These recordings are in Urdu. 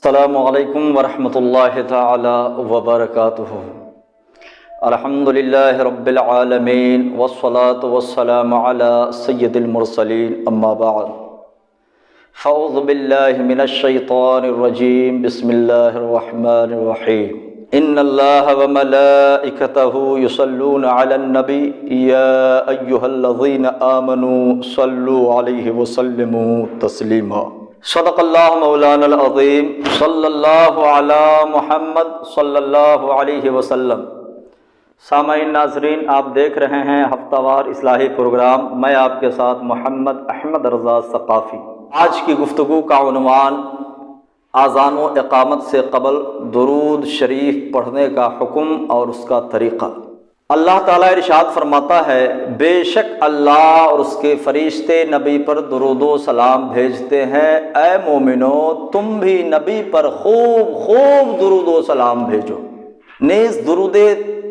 السلام علیکم ورحمۃ اللہ تعالی وبرکاتہ۔ الحمدللہ رب العالمین والصلاة والسلام علی سید المرسلین، اما بعد فاعوذ باللہ من الشیطان الرجیم، بسم اللہ الرحمن الرحیم۔ ان اللہ وملائکتہ یصلون علی النبی یا ایہا الذین آمنوا صلوا علیہ وسلموا تسلیما۔ صدق اللہ مولانا العظیم، صلی اللہ علی محمد صلی اللہ علیہ وسلم۔ سامعین ناظرین، آپ دیکھ رہے ہیں ہفتہ وار اصلاحی پروگرام، میں آپ کے ساتھ محمد احمد رضا ثقافی۔ آج کی گفتگو کا عنوان اذان و اقامت سے قبل درود شریف پڑھنے کا حکم اور اس کا طریقہ۔ اللہ تعالیٰ ارشاد فرماتا ہے، بے شک اللہ اور اس کے فرشتے نبی پر درود و سلام بھیجتے ہیں، اے مومنو تم بھی نبی پر خوب خوب درود و سلام بھیجو۔ نیز درود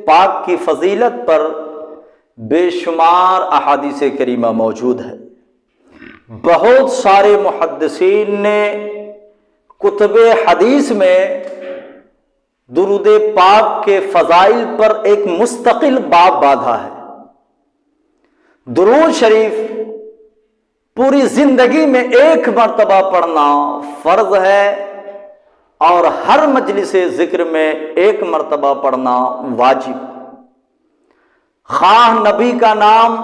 پاک کی فضیلت پر بے شمار احادیث کریمہ موجود ہے۔ بہت سارے محدثین نے کتب حدیث میں درود پاک کے فضائل پر ایک مستقل باب باندھا ہے۔ درود شریف پوری زندگی میں ایک مرتبہ پڑھنا فرض ہے اور ہر مجلس ذکر میں ایک مرتبہ پڑھنا واجب۔ خواہ نبی کا نام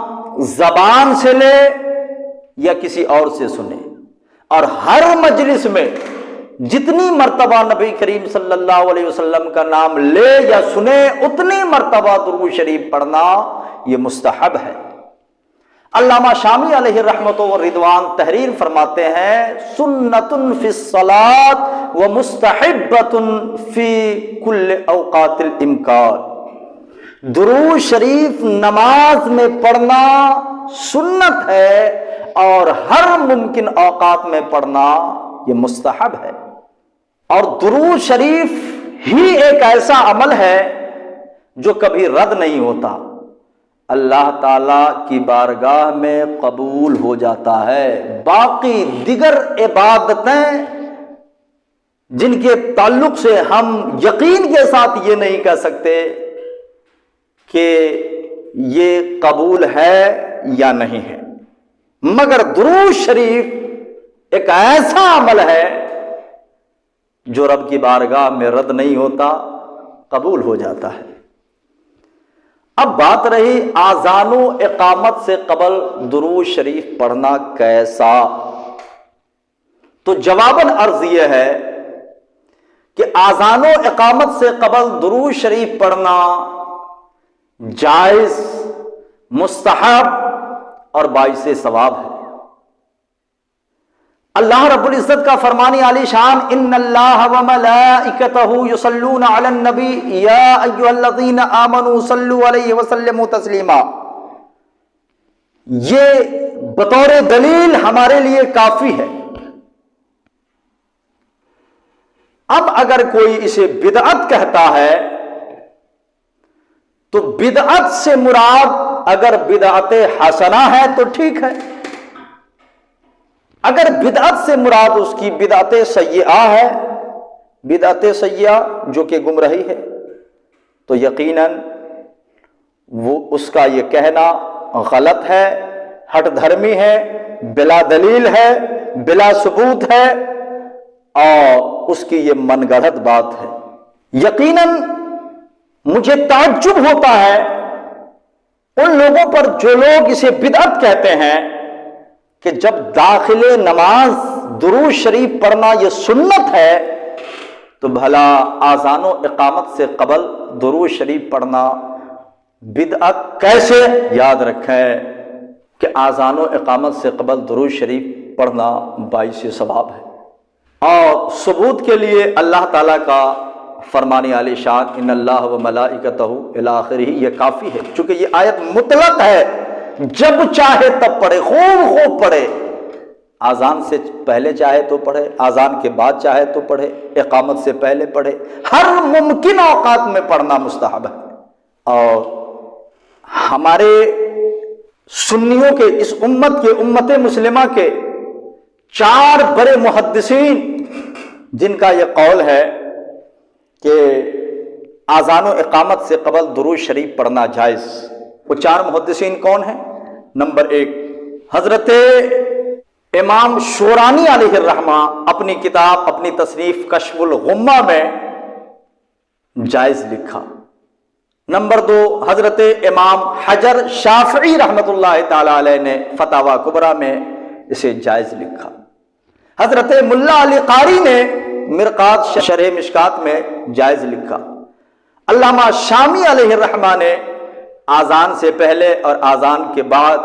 زبان سے لے یا کسی اور سے سنے، اور ہر مجلس میں جتنی مرتبہ نبی کریم صلی اللہ علیہ وسلم کا نام لے یا سنے اتنی مرتبہ درود شریف پڑھنا یہ مستحب ہے۔ علامہ شامی علیہ رحمت و رضوان تحریر فرماتے ہیں، سنۃ فی الصلاۃ و مستحبۃ فی کل اوقات الامکان۔ درود شریف نماز میں پڑھنا سنت ہے اور ہر ممکن اوقات میں پڑھنا یہ مستحب ہے۔ اور درود شریف ہی ایک ایسا عمل ہے جو کبھی رد نہیں ہوتا، اللہ تعالی کی بارگاہ میں قبول ہو جاتا ہے۔ باقی دیگر عبادتیں جن کے تعلق سے ہم یقین کے ساتھ یہ نہیں کہہ سکتے کہ یہ قبول ہے یا نہیں ہے، مگر درود شریف ایک ایسا عمل ہے جو رب کی بارگاہ میں رد نہیں ہوتا، قبول ہو جاتا ہے۔ اب بات رہی اذان و اقامت سے قبل درود شریف پڑھنا کیسا، تو جواباً عرض یہ ہے کہ اذان و اقامت سے قبل درود شریف پڑھنا جائز، مستحب اور باعث ثواب ہے۔ اللہ رب العزت کا فرمانی عالی شان، ان اللہ وملائکتہ یصلون علی النبی یا ایھا الذین آمنوا صلوا علیہ وسلموا تسلیما، یہ بطور دلیل ہمارے لیے کافی ہے۔ اب اگر کوئی اسے بدعت کہتا ہے تو بدعت سے مراد اگر بدعت حسنہ ہے تو ٹھیک ہے، اگر بدعت سے مراد اس کی بدعت سیئہ ہے، بدعت سیئہ جو کہ گمراہی ہے، تو یقیناً وہ اس کا یہ کہنا غلط ہے، ہٹ دھرمی ہے، بلا دلیل ہے، بلا ثبوت ہے، اور اس کی یہ من گڑھت بات ہے۔ یقیناً مجھے تعجب ہوتا ہے ان لوگوں پر جو لوگ اسے بدعت کہتے ہیں کہ جب داخل نماز درود شریف پڑھنا یہ سنت ہے تو بھلا اذان و اقامت سے قبل درود شریف پڑھنا بدعت کیسے؟ یاد رکھیں کہ اذان و اقامت سے قبل درود شریف پڑھنا باعث ثواب ہے۔ اور ثبوت کے لیے اللہ تعالیٰ کا فرمانی عالی شان، ان اللہ و ملائکتہ الی آخرہ، یہ کافی ہے، چونکہ یہ آیت مطلق ہے، جب چاہے تب پڑھے، خوب خوب پڑھے، اذان سے پہلے چاہے تو پڑھے، اذان کے بعد چاہے تو پڑھے، اقامت سے پہلے پڑھے، ہر ممکن اوقات میں پڑھنا مستحب ہے۔ اور ہمارے سنیوں کے، اس امت کے، امت مسلمہ کے 4 بڑے محدثین جن کا یہ قول ہے کہ آذان و اقامت سے قبل درود شریف پڑھنا جائز، وہ 4 محدثین کون ہیں؟ نمبر 1 حضرت امام شورانی علیہ الرحمہ اپنی کتاب، اپنی تصنیف کشف الغمہ میں جائز لکھا۔ نمبر 2 حضرت امام حجر شافعی رحمۃ اللہ تعالی علیہ نے فتاوی کبریٰ میں اسے جائز لکھا۔ حضرت ملا علی قاری نے مرقات شرح مشکات میں جائز لکھا۔ علامہ شامی علیہ الرحمہ نے آذان سے پہلے اور آذان کے بعد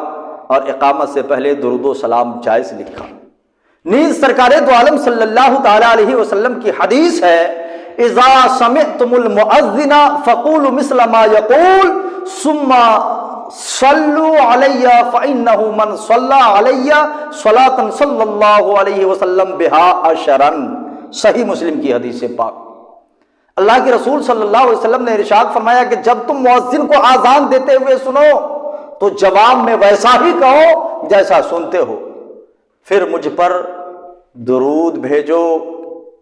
اور اقامت سے پہلے درود و سلام جائز لکھا۔ نیز سرکار دو عالم صلی اللہ تعالی علیہ وسلم کی حدیث ہے، اذا سمعتم المؤذن فقولوا مثل ما يقول ثم صلوا علی فانه من صلى علی صلاۃ صلی اللہ علیہ وسلم بها عشرا، صحیح مسلم کی حدیث پاک۔ اللہ کے رسول صلی اللہ علیہ وسلم نے ارشاد فرمایا کہ جب تم مؤذن کو آذان دیتے ہوئے سنو تو جواب میں ویسا ہی کہو جیسا سنتے ہو، پھر مجھ پر درود بھیجو،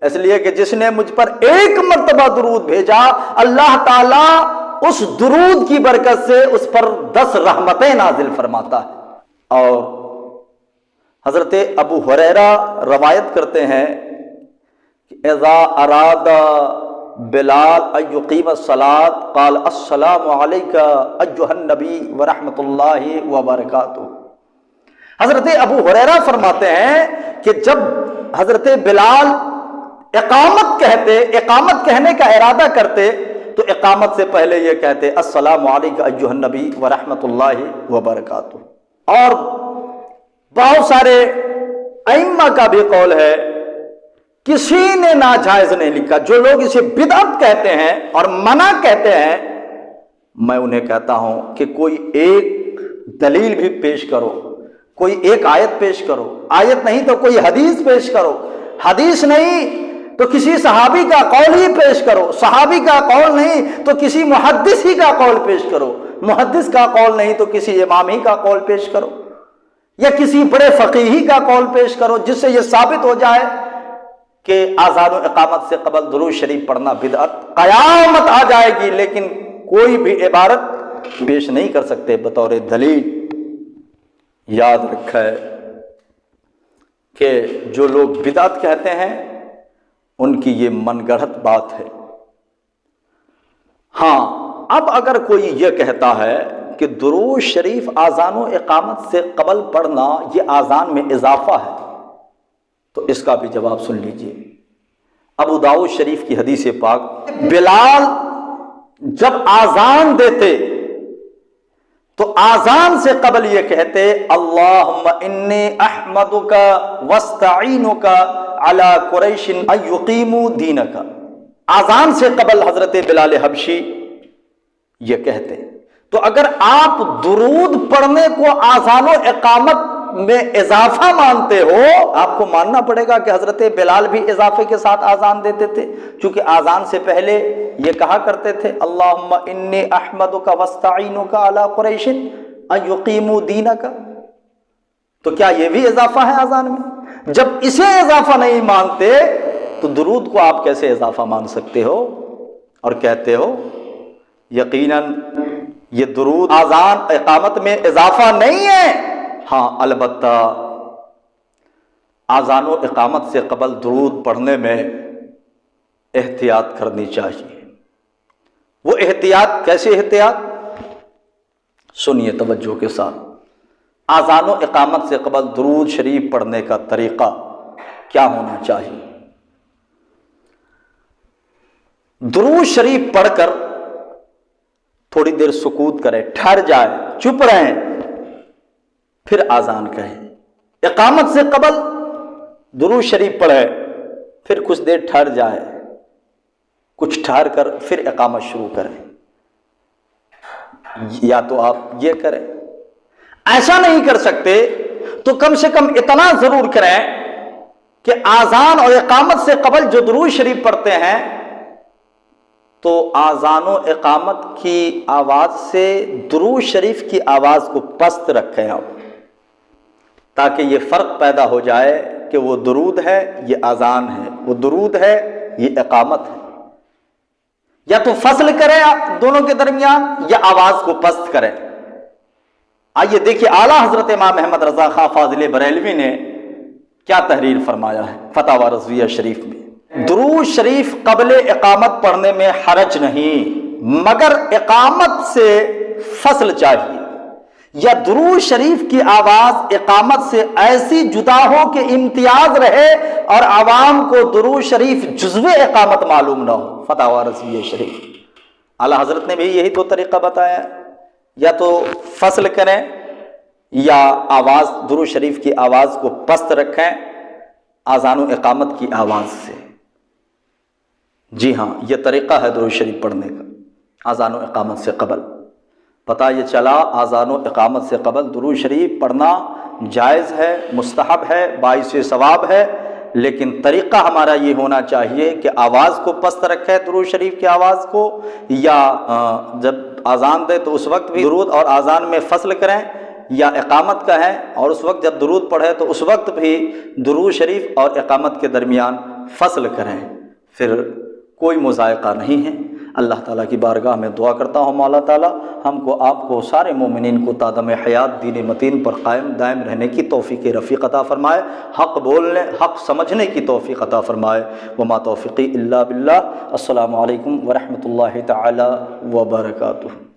اس لیے کہ جس نے مجھ پر 1 مرتبہ درود بھیجا اللہ تعالیٰ اس درود کی برکت سے اس پر 10 رحمتیں نازل فرماتا ہے۔ اور حضرت ابو ہریرہ روایت کرتے ہیں کہ اذا اراد بلال ان یقیم الصلاۃ قال السلام علیک ایھا النبی ورحمۃ اللہ وبرکاتہ۔ حضرت ابو ہریرہ فرماتے ہیں کہ جب حضرت بلال اقامت کہنے کا ارادہ کرتے تو اقامت سے پہلے یہ کہتے السلام علیک ایھا النبی ورحمۃ اللہ وبرکاتہ۔ اور بہت سارے ائمہ کا بھی قول ہے، کسی نے ناجائز نہیں لکھا۔ جو لوگ اسے بدعت کہتے ہیں اور منع کہتے ہیں، میں انہیں کہتا ہوں کہ کوئی ایک دلیل بھی پیش کرو، کوئی ایک آیت پیش کرو، آیت نہیں تو کوئی حدیث پیش کرو، حدیث نہیں تو کسی صحابی کا قول ہی پیش کرو، صحابی کا قول نہیں تو کسی محدث ہی کا قول پیش کرو، محدث کا قول نہیں تو کسی امام ہی کا قول پیش کرو، یا کسی بڑے فقیہی کا قول پیش کرو، جس سے یہ ثابت ہو جائے کہ آذان و اقامت سے قبل درود شریف پڑھنا بدعت۔ قیامت آ جائے گی لیکن کوئی بھی عبارت پیش نہیں کر سکتے بطور دلیل۔ یاد رکھے کہ جو لوگ بدعت کہتے ہیں ان کی یہ من گڑھت بات ہے۔ ہاں، اب اگر کوئی یہ کہتا ہے کہ درود شریف آذان و اقامت سے قبل پڑھنا یہ آذان میں اضافہ ہے، تو اس کا بھی جواب سن لیجئے۔ ابو داؤد شریف کی حدیث پاک، بلال جب آذان دیتے تو آذان سے قبل یہ کہتے اللہم انی احمدک واستعینک علی قریش ان یقیموا دینک۔ آذان سے قبل حضرت بلال حبشی یہ کہتے۔ تو اگر آپ درود پڑھنے کو آذان و اقامت میں اضافہ مانتے ہو، آپ کو ماننا پڑے گا کہ حضرت بلال بھی اضافے کے ساتھ آذان دیتے تھے، چونکہ آذان سے پہلے یہ کہا کرتے تھے اللہم انی احمدک واستعینک علی قریش ان یقیموا دینک۔ تو کیا یہ بھی اضافہ ہے آذان میں؟ جب اسے اضافہ نہیں مانتے تو درود کو آپ کیسے اضافہ مان سکتے ہو اور کہتے ہو؟ یقیناً یہ درود آذان اقامت میں اضافہ نہیں ہے۔ ہاں، البتہ آذان و اقامت سے قبل درود پڑھنے میں احتیاط کرنی چاہیے۔ وہ احتیاط کیسے احتیاط؟ سنیے توجہ کے ساتھ۔ آذان و اقامت سے قبل درود شریف پڑھنے کا طریقہ کیا ہونا چاہیے؟ درود شریف پڑھ کر تھوڑی دیر سکوت کریں، ٹھہر جائے، چپ رہیں، پھر آذان کہیں۔ اقامت سے قبل درود شریف پڑھے، پھر کچھ دیر ٹھہر جائے، کچھ ٹھہر کر پھر اقامت شروع کریں۔ یا تو آپ یہ کریں، ایسا نہیں کر سکتے تو کم سے کم اتنا ضرور کریں کہ آذان اور اقامت سے قبل جو درود شریف پڑھتے ہیں تو آذان و اقامت کی آواز سے درود شریف کی آواز کو پست رکھیں آپ، تاکہ یہ فرق پیدا ہو جائے کہ وہ درود ہے، یہ آذان ہے، وہ درود ہے، یہ اقامت ہے۔ یا تو فصل کریں دونوں کے درمیان یا آواز کو پست کریں۔ آئیے دیکھیے اعلیٰ حضرت امام احمد رضا خان فاضل بریلوی نے کیا تحریر فرمایا ہے فتاوی رضویہ شریف میں۔ درود شریف قبل اقامت پڑھنے میں حرج نہیں، مگر اقامت سے فصل چاہیے، یا درود شریف کی آواز اقامت سے ایسی جدا ہو کہ امتیاز رہے اور عوام کو درود شریف جزو اقامت معلوم نہ ہو۔ فتاوی رضویہ شریف اعلیٰ حضرت نے بھی یہی دو طریقہ بتایا ہے، یا تو فصل کریں یا آواز درود شریف کی آواز کو پست رکھیں اذان و اقامت کی آواز سے۔ جی ہاں، یہ طریقہ ہے درود شریف پڑھنے کا اذان و اقامت سے قبل۔ پتہ یہ چلا اذان و اقامت سے قبل درود شریف پڑھنا جائز ہے، مستحب ہے، باعث ثواب ہے، لیکن طریقہ ہمارا یہ ہونا چاہیے کہ آواز کو پست رکھے درود شریف کی آواز کو، یا جب اذان دے تو اس وقت بھی درود اور اذان میں فصل کریں، یا اقامت کا ہے اور اس وقت جب درود پڑھے تو اس وقت بھی درود شریف اور اقامت کے درمیان فصل کریں، پھر کوئی مضائقہ نہیں ہے۔ اللہ تعالیٰ کی بارگاہ میں دعا کرتا ہوں مولا تعالیٰ ہم کو آپ کو سارے مومنین کو تا دم حیات دین متین پر قائم دائم رہنے کی توفیق رفیق عطا فرمائے، حق بولنے حق سمجھنے کی توفیق عطا فرمائے۔ وما توفیقی الا باللہ۔ السلام علیکم ورحمۃ اللہ تعالی وبرکاتہ۔